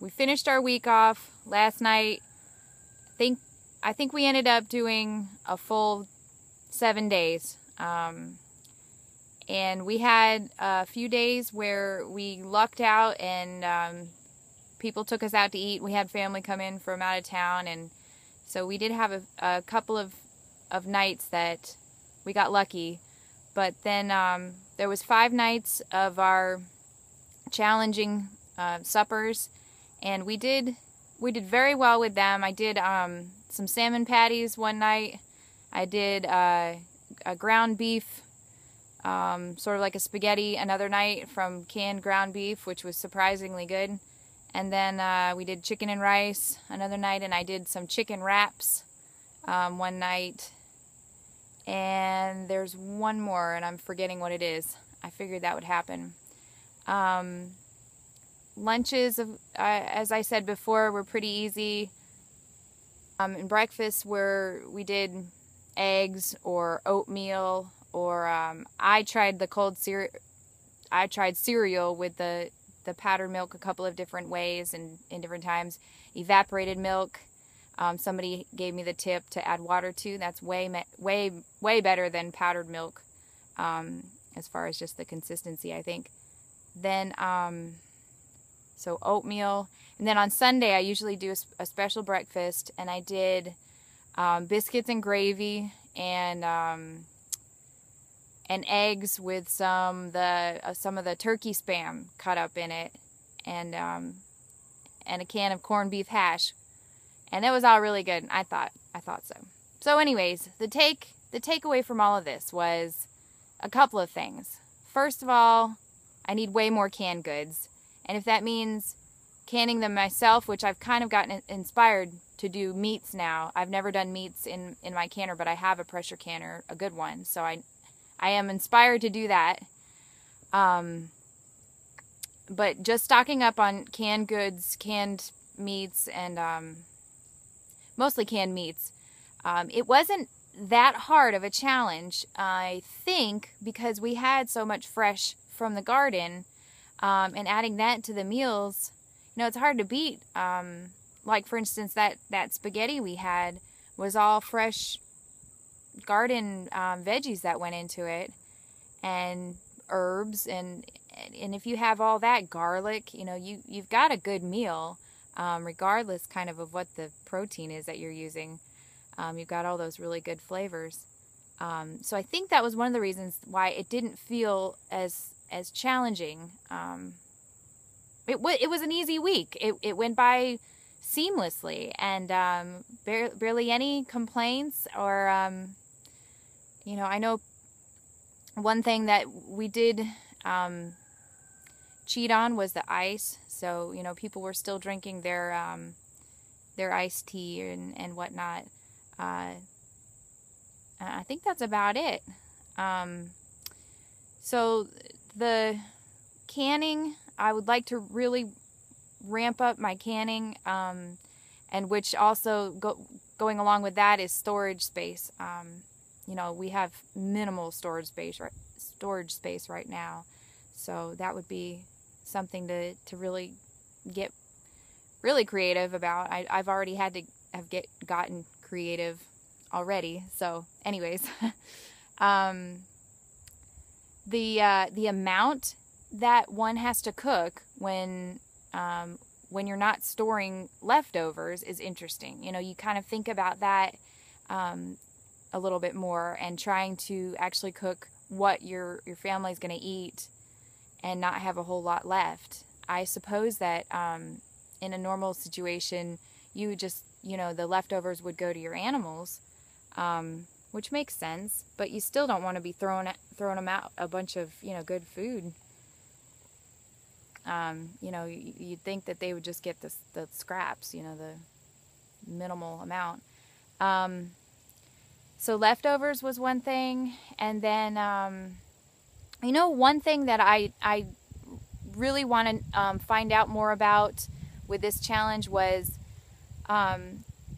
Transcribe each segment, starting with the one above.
we finished our week off last night. I think we ended up doing a full 7 days. And we had a few days where we lucked out and people took us out to eat. We had family come in from out of town, and so we did have a couple of nights that we got lucky. But then there was 5 nights of our challenging suppers, and we did very well with them. I did some salmon patties one night. I did a ground beef, sort of like a spaghetti, another night from canned ground beef, which was surprisingly good. And then we did chicken and rice another night, and I did some chicken wraps one night. And there's one more, and I'm forgetting what it is. I figured that would happen. Lunches, as I said before, were pretty easy. And breakfasts we did eggs or oatmeal, or I tried cereal with the powdered milk a couple of different ways and in different times. Evaporated milk. Somebody gave me the tip to add water to. That's way better than powdered milk, as far as just the consistency, I think. Then, so oatmeal. And then on Sunday, I usually do a special breakfast, and I did biscuits and gravy and eggs with some of the turkey spam cut up in it, and a can of corned beef hash. And it was all really good. I thought so. So anyways, the takeaway from all of this was a couple of things. First of all, I need way more canned goods. And if that means canning them myself, which I've kind of gotten inspired to do meats now. I've never done meats in my canner, but I have a pressure canner, a good one. So I am inspired to do that. But just stocking up on canned goods, canned meats, and mostly canned meats. It wasn't that hard of a challenge, I think, because we had so much fresh from the garden, and adding that to the meals, it's hard to beat. Like, for instance, that spaghetti we had was all fresh garden veggies that went into it, and herbs, and if you have all that garlic, you've got a good meal. Regardless kind of what the protein is that you're using. You've got all those really good flavors. So I think that was one of the reasons why it didn't feel as challenging. It was an easy week. It went by seamlessly, and barely any complaints, or I know one thing that we did cheat on was the ice. So, people were still drinking their iced tea and whatnot. I think that's about it. So the canning, I would like to really ramp up my canning, and which also going along with that is storage space. We have minimal storage space right now. So that would be something to really get really creative about. I've already had to gotten creative already. So anyways, the amount that one has to cook when you're not storing leftovers is interesting. You kind of think about that a little bit more, and trying to actually cook what your family's going to eat and not have a whole lot left. I suppose that in a normal situation, you would just, the leftovers would go to your animals, which makes sense, but you still don't want to be throwing them out a bunch of, good food. You'd think that they would just get the scraps, the minimal amount. So leftovers was one thing, and then one thing that I really want to find out more about with this challenge was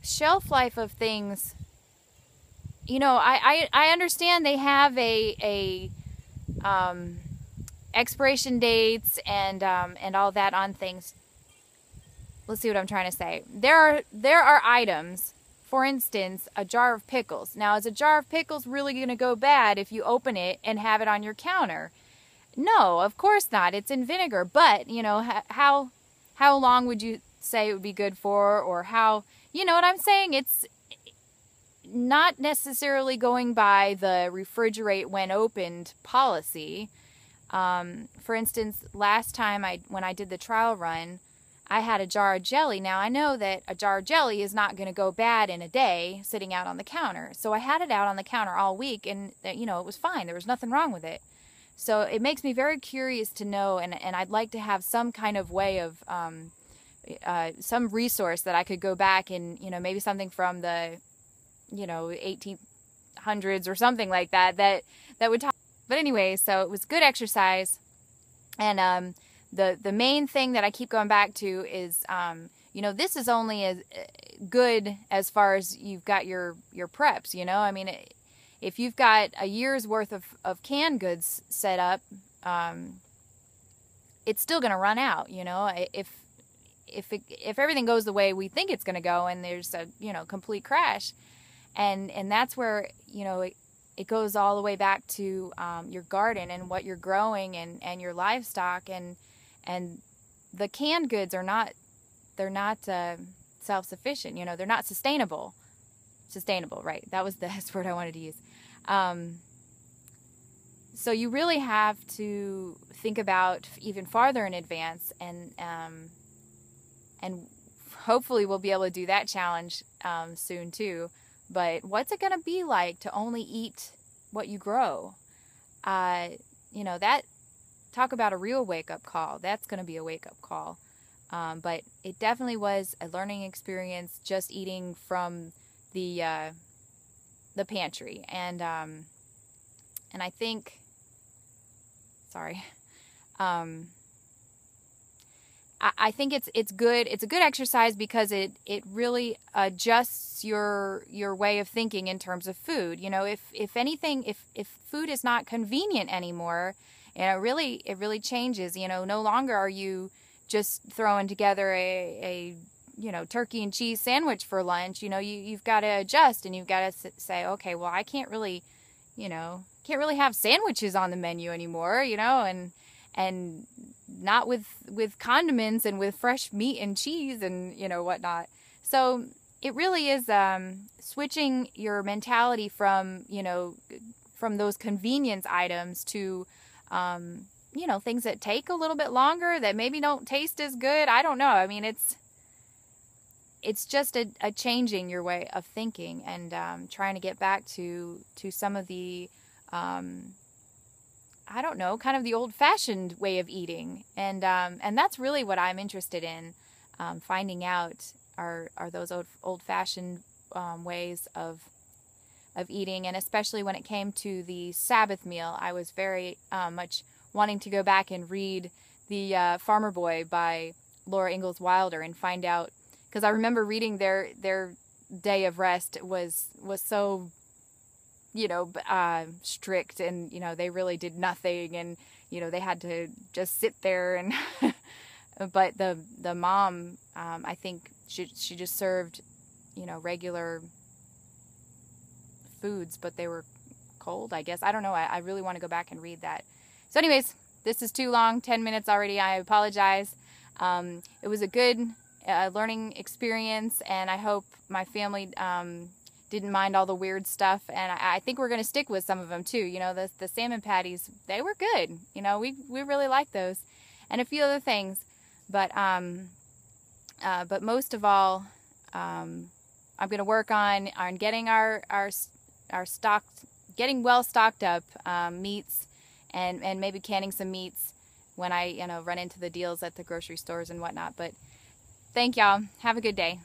shelf life of things. I understand they have a expiration dates and all that on things. let's see what I'm trying to say. There are items, for instance, a jar of pickles. Now, is a jar of pickles really going to go bad if you open it and have it on your counter? No, of course not. It's in vinegar. But, you know, how long would you say it would be good for, or how, you know what I'm saying? It's not necessarily going by the refrigerate when opened policy. For instance, last time when I did the trial run, I had a jar of jelly. Now, I know that a jar of jelly is not going to go bad in a day sitting out on the counter. So I had it out on the counter all week, and, you know, it was fine. There was nothing wrong with it. So it makes me very curious to know, and I'd like to have some kind of way of, some resource that I could go back and, you know, maybe something from the, you know, 1800s or something like that, that would talk. But anyway, so it was good exercise. And the main thing that I keep going back to is, you know, this is only as good as far as you've got your preps, you know. I mean, if you've got a year's worth of canned goods set up, it's still going to run out, you know. If everything goes the way we think it's going to go, and there's a, you know, complete crash, and that's where, you know, it goes all the way back to your garden and what you're growing and your livestock, and the canned goods are not, they're not self-sufficient, you know, they're not sustainable, right? That was the best word I wanted to use. So you really have to think about even farther in advance, and hopefully we'll be able to do that challenge soon too. But what's it going to be like to only eat what you grow? You know, that, talk about a real wake-up call. That's going to be a wake-up call. But it definitely was a learning experience, just eating from the pantry. And I think, sorry, I think it's good. It's a good exercise because it really adjusts your way of thinking in terms of food. You know, if anything, if food is not convenient anymore, and it really changes. You know, no longer are you just throwing together a you know, turkey and cheese sandwich for lunch. You know, you've got to adjust, and you've got to say, okay, well, I can't really, you know, have sandwiches on the menu anymore. You know, and not with condiments and with fresh meat and cheese and, you know, whatnot. So it really is switching your mentality from, you know, from those convenience items to, you know, things that take a little bit longer, that maybe don't taste as good. I don't know. I mean, it's just a changing your way of thinking, and trying to get back to some of the, I don't know, kind of the old-fashioned way of eating, and that's really what I'm interested in, finding out are those old-fashioned ways of eating. And especially when it came to the Sabbath meal, I was very much wanting to go back and read the Farmer Boy by Laura Ingalls Wilder and find out, because I remember reading their day of rest was so, you know, strict, and, you know, they really did nothing, and, you know, they had to just sit there, and but the mom, I think she just served, you know, regular foods, but they were cold, I guess. I don't know. I really want to go back and read that. So anyways, this is too long, 10 minutes already. I apologize. It was a good learning experience, and I hope my family didn't mind all the weird stuff, and I think we're going to stick with some of them too. You know, the salmon patties, they were good. You know, we really liked those, and a few other things. But most of all, I'm going to work on getting our stocked, getting well stocked up meats, and maybe canning some meats when I, you know, run into the deals at the grocery stores and whatnot. But thank y'all. Have a good day.